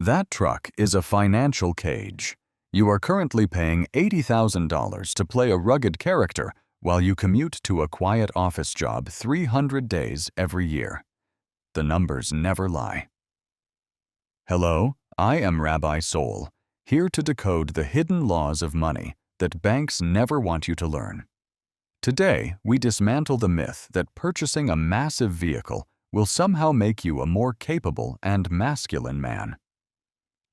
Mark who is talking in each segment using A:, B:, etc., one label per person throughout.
A: That truck is a financial cage. You are currently paying $80,000 to play a rugged character while you commute to a quiet office job 300 days every year. The numbers never lie. Hello, I am Rabbi Soul, here to decode the hidden laws of money that banks never want you to learn. Today, we dismantle the myth that purchasing a massive vehicle will somehow make you a more capable and masculine man.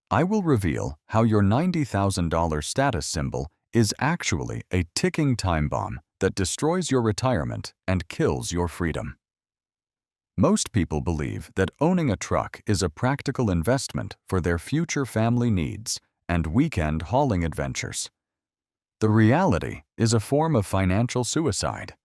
A: I will reveal how your $90,000 status symbol is actually a ticking time bomb that destroys your retirement and kills your freedom. Most people believe that owning a truck is a practical investment for their future family needs and weekend hauling adventures. The reality is a form of financial suicide.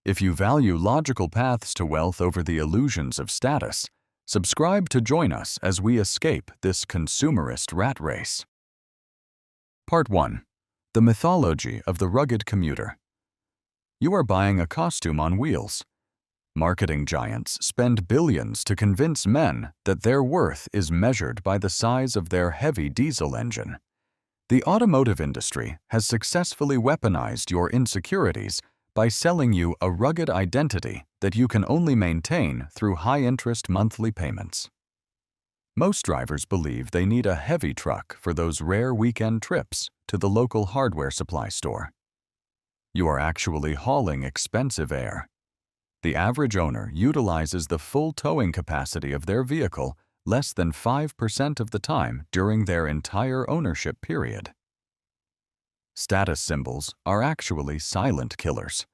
A: If you value logical paths to wealth over the illusions of status, subscribe to join us as we escape this consumerist rat race. Part 1. The Mythology of the Rugged Commuter. You are buying a costume on wheels. Marketing giants spend billions to convince men that their worth is measured by the size of their heavy diesel engine. The automotive industry has successfully weaponized your insecurities by selling you a rugged identity that you can only maintain through high-interest monthly payments. Most drivers believe they need a heavy truck for those rare weekend trips to the local hardware supply store. You are actually hauling expensive air. The average owner utilizes the full towing capacity of their vehicle less than 5% of the time during their entire ownership period. Status symbols are actually silent killers.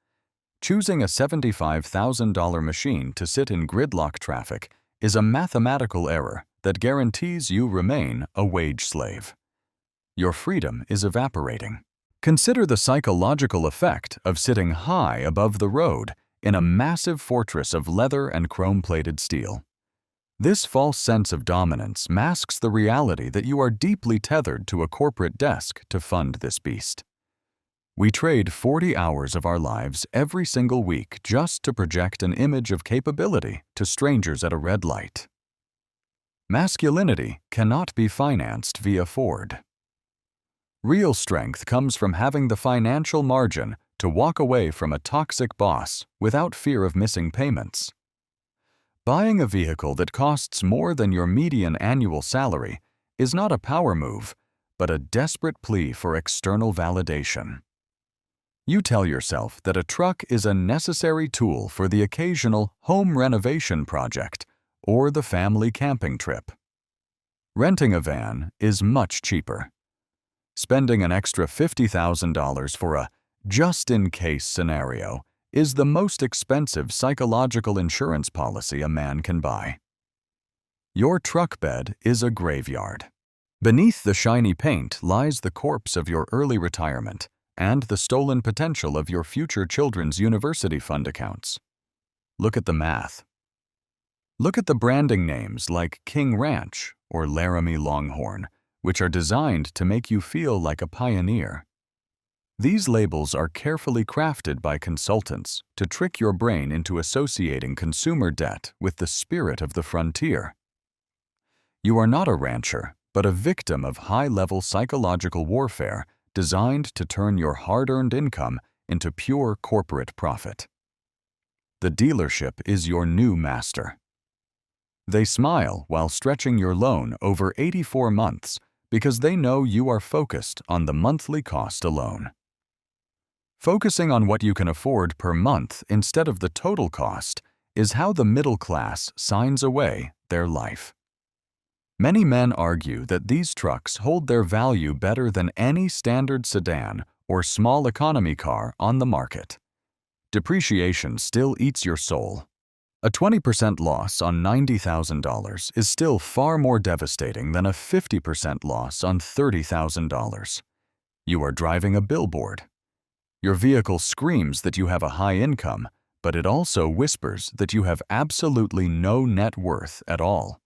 A: Choosing a $75,000 machine to sit in gridlock traffic is a mathematical error that guarantees you remain a wage slave. Your freedom is evaporating. Consider the psychological effect of sitting high above the road in a massive fortress of leather and chrome-plated steel. This false sense of dominance masks the reality that you are deeply tethered to a corporate desk to fund this beast. We trade 40 hours of our lives every single week just to project an image of capability to strangers at a red light. Masculinity cannot be financed via Ford. Real strength comes from having the financial margin to walk away from a toxic boss without fear of missing payments. Buying a vehicle that costs more than your median annual salary is not a power move, but a desperate plea for external validation. You tell yourself that a truck is a necessary tool for the occasional home renovation project or the family camping trip. Renting a van is much cheaper. Spending an extra $50,000 for a just-in-case scenario is the most expensive psychological insurance policy a man can buy. Your truck bed is a graveyard. Beneath the shiny paint lies the corpse of your early retirement and the stolen potential of your future children's university fund accounts. Look at the math. Look at the branding names like King Ranch or Laramie Longhorn, which are designed to make you feel like a pioneer. These labels are carefully crafted by consultants to trick your brain into associating consumer debt with the spirit of the frontier. You are not a rancher, but a victim of high-level psychological warfare designed to turn your hard-earned income into pure corporate profit. The dealership is your new master. They smile while stretching your loan over 84 months because they know you are focused on the monthly cost alone. Focusing on what you can afford per month instead of the total cost is how the middle class signs away their life. Many men argue that these trucks hold their value better than any standard sedan or small economy car on the market. Depreciation still eats your soul. A 20% loss on $90,000 is still far more devastating than a 50% loss on $30,000. You are driving a billboard. Your vehicle screams that you have a high income, but it also whispers that you have absolutely no net worth at all.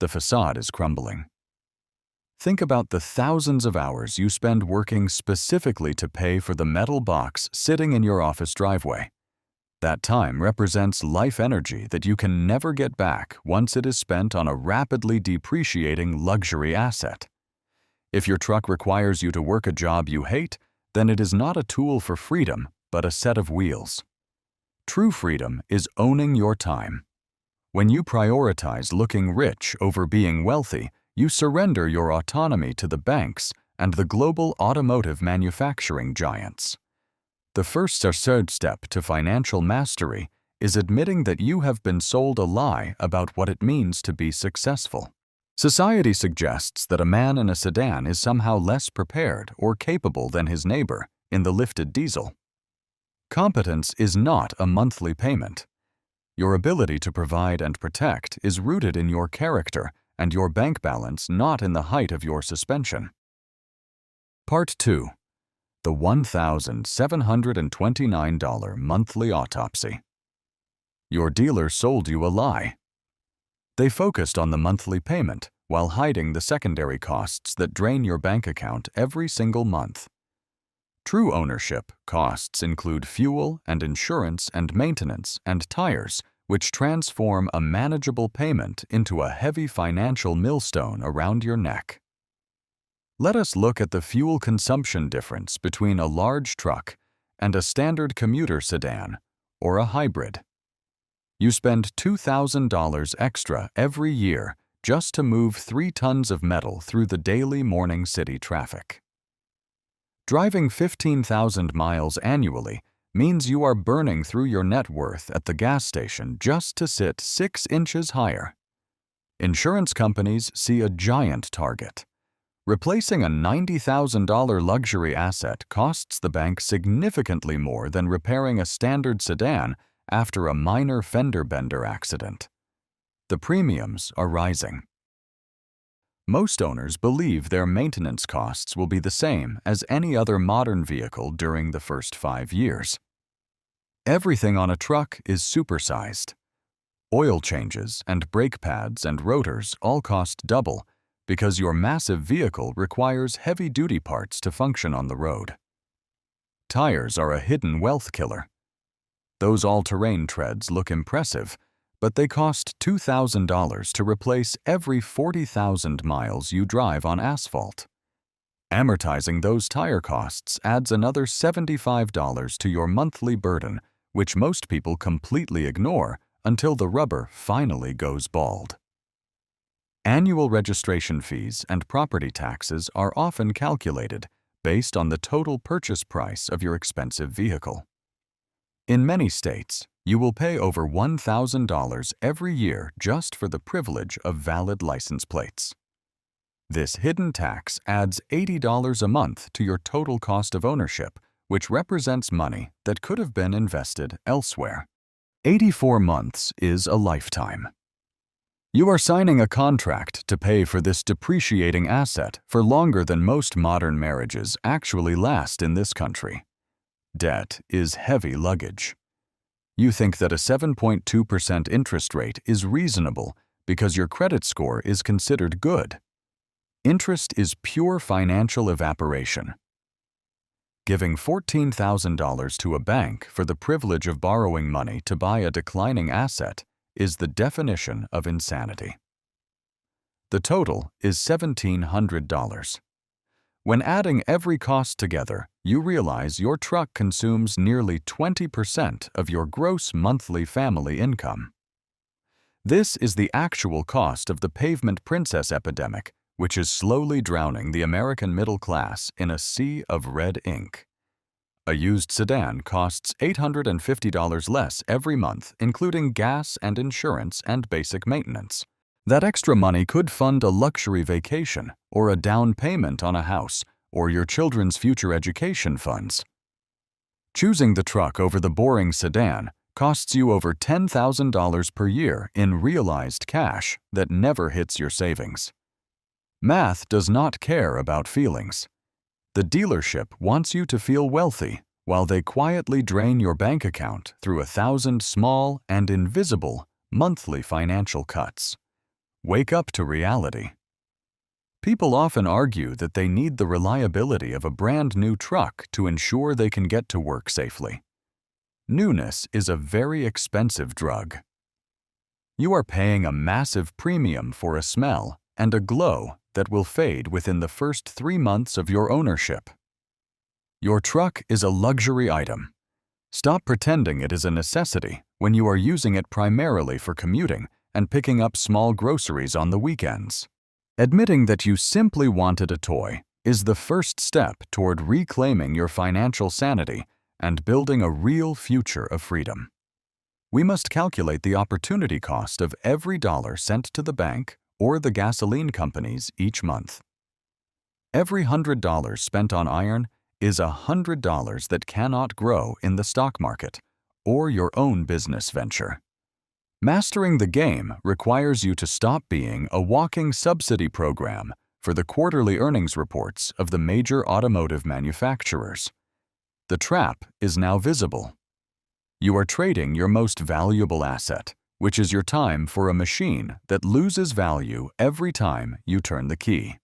A: The facade is crumbling. Think about the thousands of hours you spend working specifically to pay for the metal box sitting in your office driveway. That time represents life energy that you can never get back once it is spent on a rapidly depreciating luxury asset. If your truck requires you to work a job you hate, then it is not a tool for freedom, but a set of wheels. True freedom is owning your time. When you prioritize looking rich over being wealthy, you surrender your autonomy to the banks and the global automotive manufacturing giants. The first step to financial mastery is admitting that you have been sold a lie about what it means to be successful. Society suggests that a man in a sedan is somehow less prepared or capable than his neighbor in the lifted diesel. Competence is not a monthly payment. Your ability to provide and protect is rooted in your character and your bank balance, not in the height of your suspension. Part 2. The $1,729 monthly autopsy. Your dealer sold you a lie. They focused on the monthly payment while hiding the secondary costs that drain your bank account every single month. True ownership costs include fuel and insurance and maintenance and tires, which transform a manageable payment into a heavy financial millstone around your neck. Let us look at the fuel consumption difference between a large truck and a standard commuter sedan or a hybrid. You spend $2,000 extra every year just to move 3 tons of metal through the daily morning city traffic. Driving 15,000 miles annually means you are burning through your net worth at the gas station just to sit 6 inches higher. Insurance companies see a giant target. Replacing a $90,000 luxury asset costs the bank significantly more than repairing a standard sedan after a minor fender bender accident. The premiums are rising. Most owners believe their maintenance costs will be the same as any other modern vehicle during the first 5 years. Everything on a truck is supersized. Oil changes and brake pads and rotors all cost double because your massive vehicle requires heavy-duty parts to function on the road. Tires are a hidden wealth killer. Those all-terrain treads look impressive, but they cost $2,000 to replace every 40,000 miles you drive on asphalt. Amortizing those tire costs adds another $75 to your monthly burden, which most people completely ignore until the rubber finally goes bald. Annual registration fees and property taxes are often calculated based on the total purchase price of your expensive vehicle. In many states, you will pay over $1,000 every year just for the privilege of valid license plates. This hidden tax adds $80 a month to your total cost of ownership, which represents money that could have been invested elsewhere. 84 months is a lifetime. You are signing a contract to pay for this depreciating asset for longer than most modern marriages actually last in this country. Debt is heavy luggage. You think that a 7.2% interest rate is reasonable because your credit score is considered good. Interest is pure financial evaporation. Giving $14,000 to a bank for the privilege of borrowing money to buy a declining asset is the definition of insanity. The total is $1,700. When adding every cost together, you realize your truck consumes nearly 20% of your gross monthly family income. This is the actual cost of the Pavement Princess epidemic, which is slowly drowning the American middle class in a sea of red ink. A used sedan costs $850 less every month, including gas and insurance and basic maintenance. That extra money could fund a luxury vacation or a down payment on a house or your children's future education funds. Choosing the truck over the boring sedan costs you over $10,000 per year in realized cash that never hits your savings. Math does not care about feelings. The dealership wants you to feel wealthy while they quietly drain your bank account through 1,000 small and invisible monthly financial cuts. Wake up to reality. People often argue that they need the reliability of a brand new truck to ensure they can get to work safely. Newness is a very expensive drug. You are paying a massive premium for a smell and a glow that will fade within the first 3 months of your ownership. Your truck is a luxury item. Stop pretending it is a necessity when you are using it primarily for commuting and picking up small groceries on the weekends. Admitting that you simply wanted a toy is the first step toward reclaiming your financial sanity and building a real future of freedom. We must calculate the opportunity cost of every dollar sent to the bank or the gasoline companies each month. Every $100 spent on iron is $100 that cannot grow in the stock market or your own business venture. Mastering the game requires you to stop being a walking subsidy program for the quarterly earnings reports of the major automotive manufacturers. The trap is now visible. You are trading your most valuable asset, which is your time, for a machine that loses value every time you turn the key.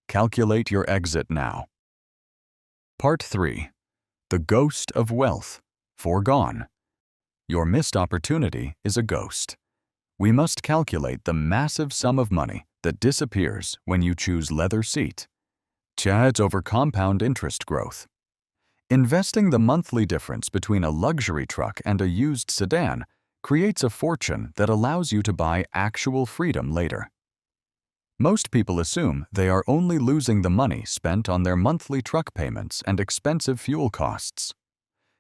A: Calculate your exit now. Part 3. The Ghost of Wealth. Foregone. Your missed opportunity is a ghost. We must calculate the massive sum of money that disappears when you choose leather seat. Chads over compound interest growth. Investing the monthly difference between a luxury truck and a used sedan creates a fortune that allows you to buy actual freedom later. Most people assume they are only losing the money spent on their monthly truck payments and expensive fuel costs.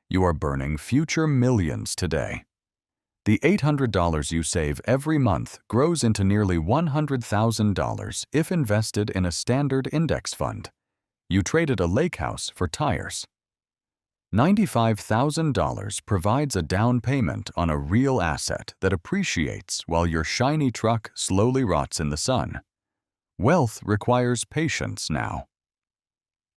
A: You are burning future millions today. The $800 you save every month grows into nearly $100,000 if invested in a standard index fund. You traded a lake house for tires. $95,000 provides a down payment on a real asset that appreciates while your shiny truck slowly rots in the sun. Wealth requires patience now.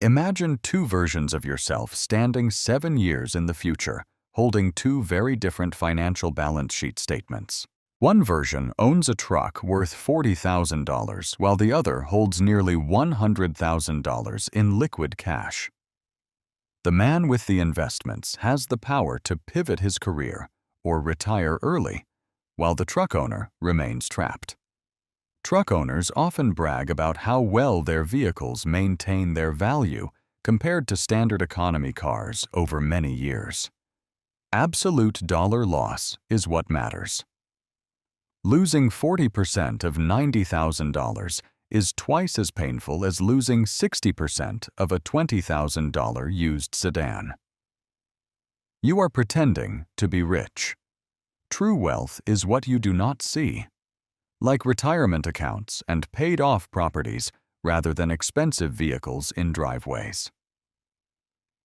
A: Imagine 2 versions of yourself standing 7 years in the future, holding 2 very different financial balance sheet statements. One version owns a truck worth $40,000, while the other holds nearly $100,000 in liquid cash. The man with the investments has the power to pivot his career or retire early, while the truck owner remains trapped. Truck owners often brag about how well their vehicles maintain their value compared to standard economy cars over many years. Absolute dollar loss is what matters. Losing 40% of $90,000 is twice as painful as losing 60% of a $20,000 used sedan. You are pretending to be rich. True wealth is what you do not see, like retirement accounts and paid-off properties rather than expensive vehicles in driveways.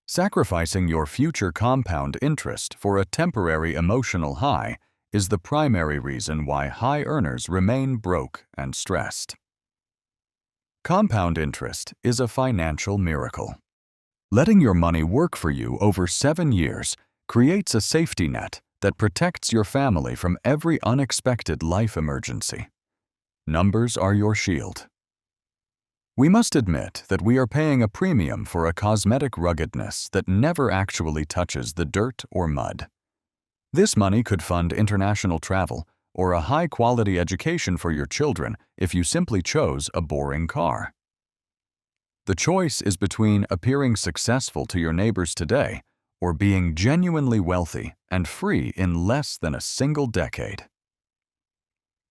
A: Sacrificing your future compound interest for a temporary emotional high is the primary reason why high earners remain broke and stressed. Compound interest is a financial miracle. Letting your money work for you over 7 years creates a safety net that protects your family from every unexpected life emergency. Numbers are your shield. We must admit that we are paying a premium for a cosmetic ruggedness that never actually touches the dirt or mud. This money could fund international travel or a high-quality education for your children if you simply chose a boring car. The choice is between appearing successful to your neighbors today or being genuinely wealthy and free in less than a single decade.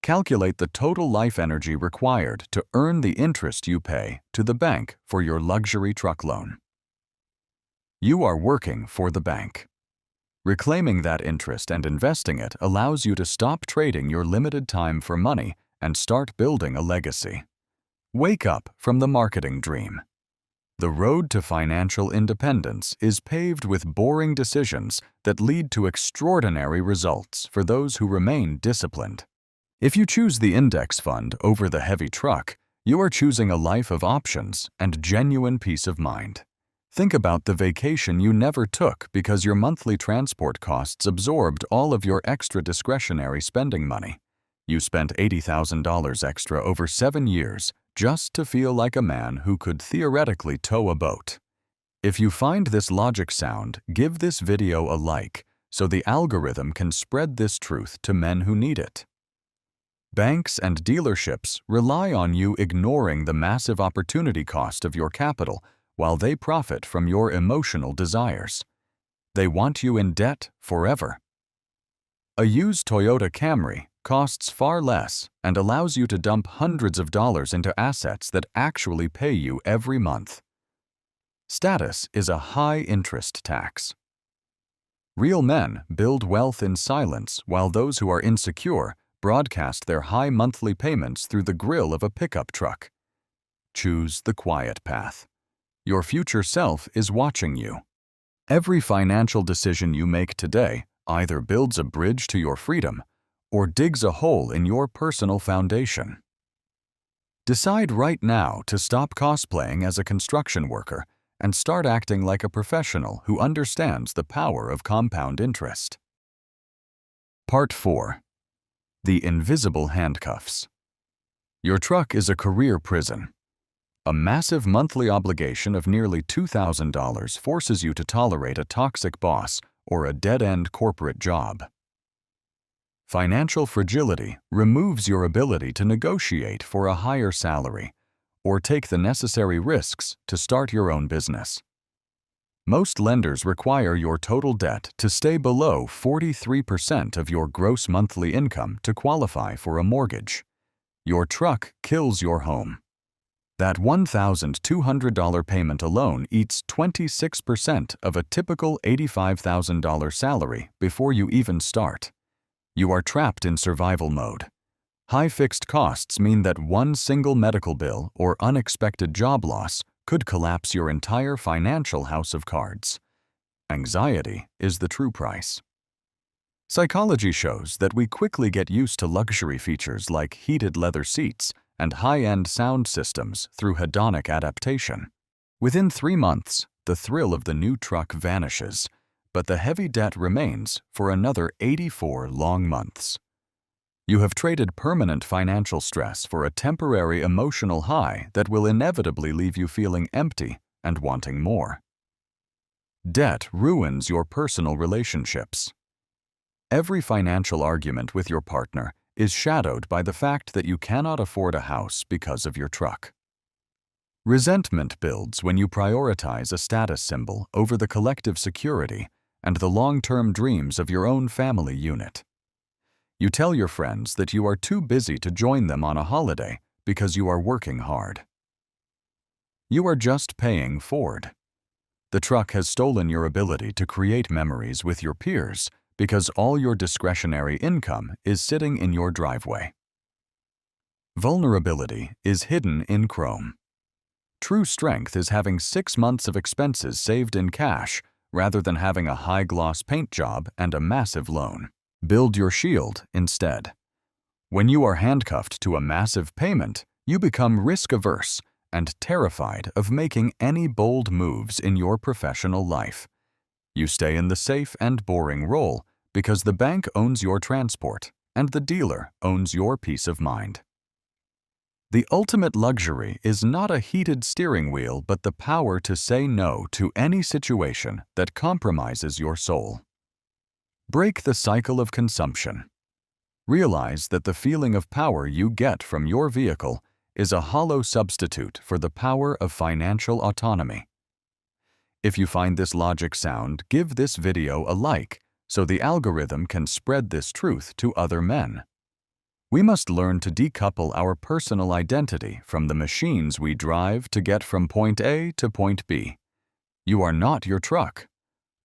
A: Calculate the total life energy required to earn the interest you pay to the bank for your luxury truck loan. You are working for the bank. Reclaiming that interest and investing it allows you to stop trading your limited time for money and start building a legacy. Wake up from the marketing dream. The road to financial independence is paved with boring decisions that lead to extraordinary results for those who remain disciplined. If you choose the index fund over the heavy truck, you are choosing a life of options and genuine peace of mind. Think about the vacation you never took because your monthly transport costs absorbed all of your extra discretionary spending money. You spent $80,000 extra over 7 years just to feel like a man who could theoretically tow a boat. If you find this logic sound, give this video a like, so the algorithm can spread this truth to men who need it. Banks and dealerships rely on you ignoring the massive opportunity cost of your capital while they profit from your emotional desires. They want you in debt forever. A used Toyota Camry costs far less and allows you to dump hundreds of dollars into assets that actually pay you every month. Status is a high-interest tax. Real men build wealth in silence while those who are insecure broadcast their high monthly payments through the grill of a pickup truck. Choose the quiet path. Your future self is watching you. Every financial decision you make today either builds a bridge to your freedom or digs a hole in your personal foundation. Decide right now to stop cosplaying as a construction worker and start acting like a professional who understands the power of compound interest. Part 4. The Invisible Handcuffs. Your truck is a career prison. A massive monthly obligation of nearly $2,000 forces you to tolerate a toxic boss or a dead-end corporate job. Financial fragility removes your ability to negotiate for a higher salary or take the necessary risks to start your own business. Most lenders require your total debt to stay below 43% of your gross monthly income to qualify for a mortgage. Your truck kills your home. That $1,200 payment alone eats 26% of a typical $85,000 salary before you even start. You are trapped in survival mode. High fixed costs mean that one single medical bill or unexpected job loss could collapse your entire financial house of cards. Anxiety is the true price. Psychology shows that we quickly get used to luxury features like heated leather seats and high-end sound systems through hedonic adaptation. Within 3 months, the thrill of the new truck vanishes, but the heavy debt remains for another 84 long months. You have traded permanent financial stress for a temporary emotional high that will inevitably leave you feeling empty and wanting more. Debt ruins your personal relationships. Every financial argument with your partner is shadowed by the fact that you cannot afford a house because of your truck. Resentment builds when you prioritize a status symbol over the collective security and the long-term dreams of your own family unit. You tell your friends that you are too busy to join them on a holiday because you are working hard. You are just paying Ford. The truck has stolen your ability to create memories with your peers because all your discretionary income is sitting in your driveway. Vulnerability is hidden in Chrome. True strength is having 6 months of expenses saved in cash rather than having a high-gloss paint job and a massive loan. Build your shield instead. When you are handcuffed to a massive payment, you become risk-averse and terrified of making any bold moves in your professional life. You stay in the safe and boring role because the bank owns your transport and the dealer owns your peace of mind. The ultimate luxury is not a heated steering wheel but the power to say no to any situation that compromises your soul. Break the cycle of consumption. Realize that the feeling of power you get from your vehicle is a hollow substitute for the power of financial autonomy. If you find this logic sound, give this video a like so the algorithm can spread this truth to other men. We must learn to decouple our personal identity from the machines we drive to get from point A to point B. You are not your truck.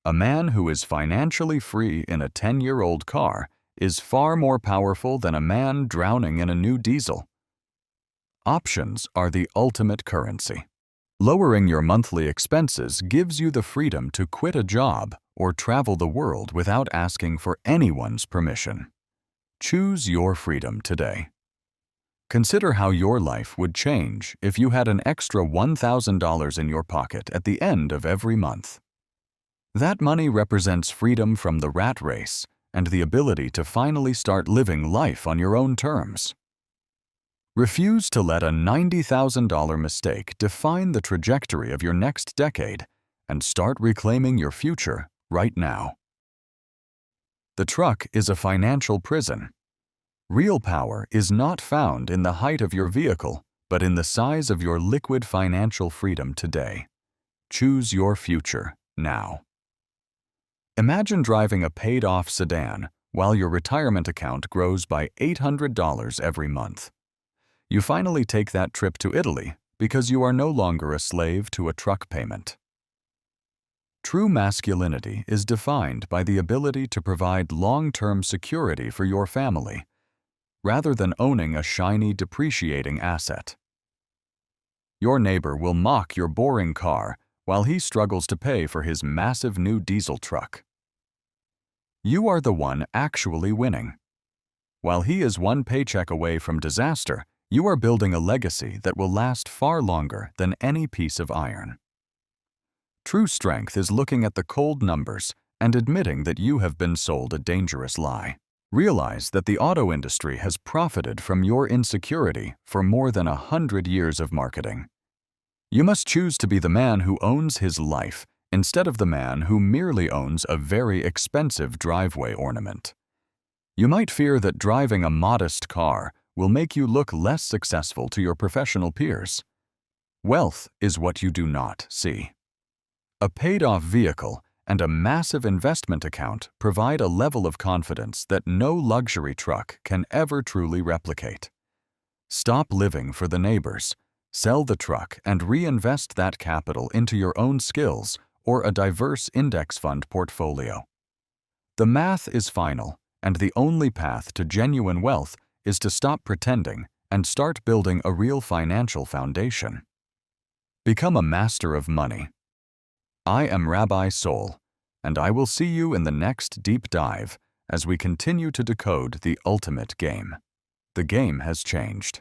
A: A man who is financially free in a 10-year-old car is far more powerful than a man drowning in a new diesel. Options are the ultimate currency. Lowering your monthly expenses gives you the freedom to quit a job or travel the world without asking for anyone's permission. Choose your freedom today. Consider how your life would change if you had an extra $1,000 in your pocket at the end of every month. That money represents freedom from the rat race and the ability to finally start living life on your own terms. Refuse to let a $90,000 mistake define the trajectory of your next decade and start reclaiming your future right now. The truck is a financial prison. Real power is not found in the height of your vehicle, but in the size of your liquid financial freedom today. Choose your future now. Imagine driving a paid-off sedan while your retirement account grows by $800 every month. You finally take that trip to Italy because you are no longer a slave to a truck payment. True masculinity is defined by the ability to provide long-term security for your family, rather than owning a shiny, depreciating asset. Your neighbor will mock your boring car while he struggles to pay for his massive new diesel truck. You are the one actually winning. While he is one paycheck away from disaster, you are building a legacy that will last far longer than any piece of iron. True strength is looking at the cold numbers and admitting that you have been sold a dangerous lie. Realize that the auto industry has profited from your insecurity for more than 100 years of marketing. You must choose to be the man who owns his life instead of the man who merely owns a very expensive driveway ornament. You might fear that driving a modest car will make you look less successful to your professional peers. Wealth is what you do not see. A paid-off vehicle and a massive investment account provide a level of confidence that no luxury truck can ever truly replicate. Stop living for the neighbors. Sell the truck and reinvest that capital into your own skills or a diverse index fund portfolio. The math is final, and the only path to genuine wealth is to stop pretending and start building a real financial foundation. Become a master of money. I am Rabbi Soul, and I will see you in the next deep dive as we continue to decode the ultimate game. The game has changed.